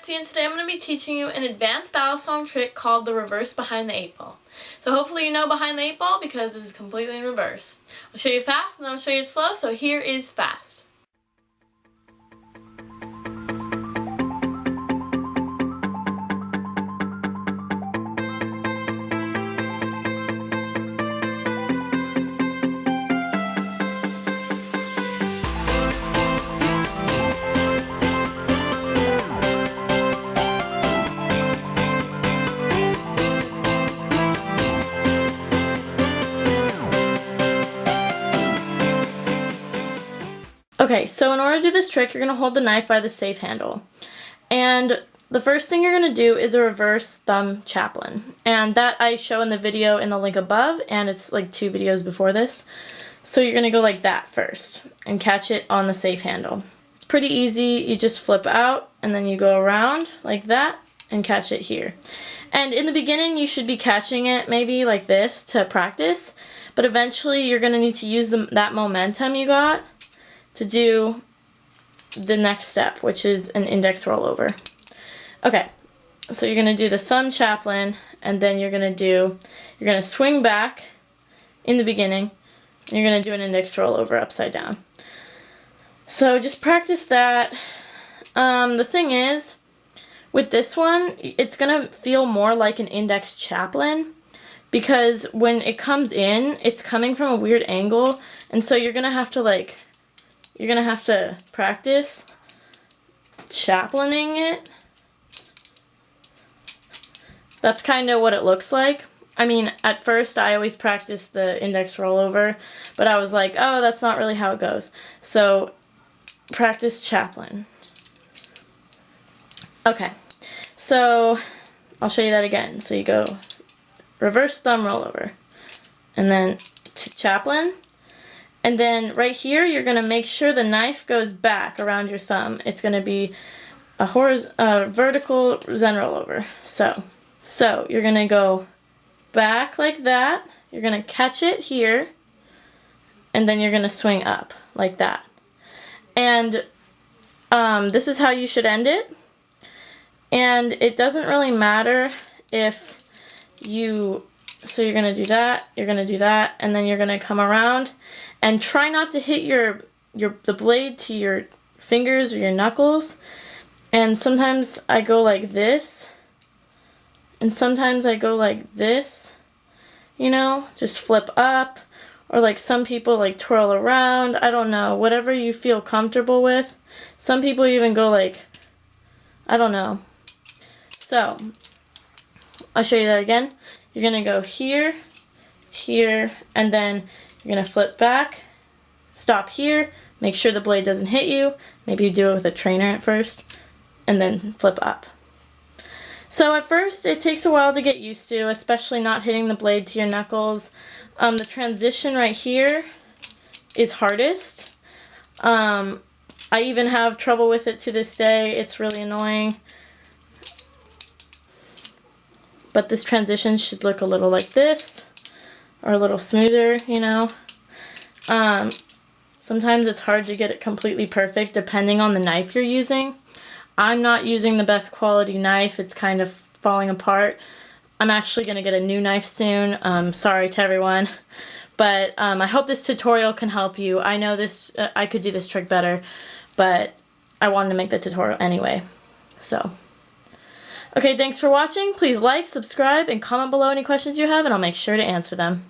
ArtSea, and today I'm going to be teaching you an advanced battle song trick called the reverse behind the 8-ball. So hopefully you know behind the 8-ball because this is completely in reverse. I'll show you fast and then I'll show you slow, so here is fast. Okay, so in order to do this trick, you're going to hold the knife by the safe handle. And the first thing you're going to do is a reverse thumb chaplain. And that I show in the video in the link above, and it's like 2 videos before this. So you're going to go like that first and catch it on the safe handle. It's pretty easy. You just flip out and then you go around like that and catch it here. And in the beginning, you should be catching it maybe like this to practice. But eventually, you're going to need to use that momentum you got to do the next step, which is an index rollover. Okay, so you're going to do the thumb chaplain, and then you're going to swing back in the beginning, and you're going to do an index rollover upside down. So just practice that. The thing is, with this one, it's going to feel more like an index chaplain, because when it comes in, it's coming from a weird angle, and so you're going to have to practice chaplaining it. That's kind of what it looks like. I mean, at first I always practiced the index rollover, but I was like, oh, that's not really how it goes. So practice chaplain. Okay, so I'll show you that again. So you go reverse thumb rollover, and then to chaplain. And then right here, you're going to make sure the knife goes back around your thumb. It's going to be a vertical Zen rollover. So you're going to go back like that. You're going to catch it here. And then you're going to swing up like that. And this is how you should end it. And it doesn't really matter if you... So you're going to do that, you're going to do that, and then you're going to come around and try not to hit the blade to your fingers or your knuckles. And sometimes I go like this, and sometimes I go like this, you know, just flip up, or like some people like twirl around. I don't know, whatever you feel comfortable with. Some people even go like, I don't know. So I'll show you that again. You're going to go here, here, and then you're going to flip back, stop here, make sure the blade doesn't hit you. Maybe you do it with a trainer at first, and then flip up. So at first, it takes a while to get used to, especially not hitting the blade to your knuckles. The transition right here is hardest. I even have trouble with it to this day. It's really annoying. But this transition should look a little like this, or a little smoother, you know. Sometimes it's hard to get it completely perfect depending on the knife you're using. I'm not using the best quality knife. It's kind of falling apart. I'm actually going to get a new knife soon. Sorry to everyone. But I hope this tutorial can help you. I know this. I could do this trick better, but I wanted to make the tutorial anyway. So... Okay, thanks for watching. Please like, subscribe, and comment below any questions you have, and I'll make sure to answer them.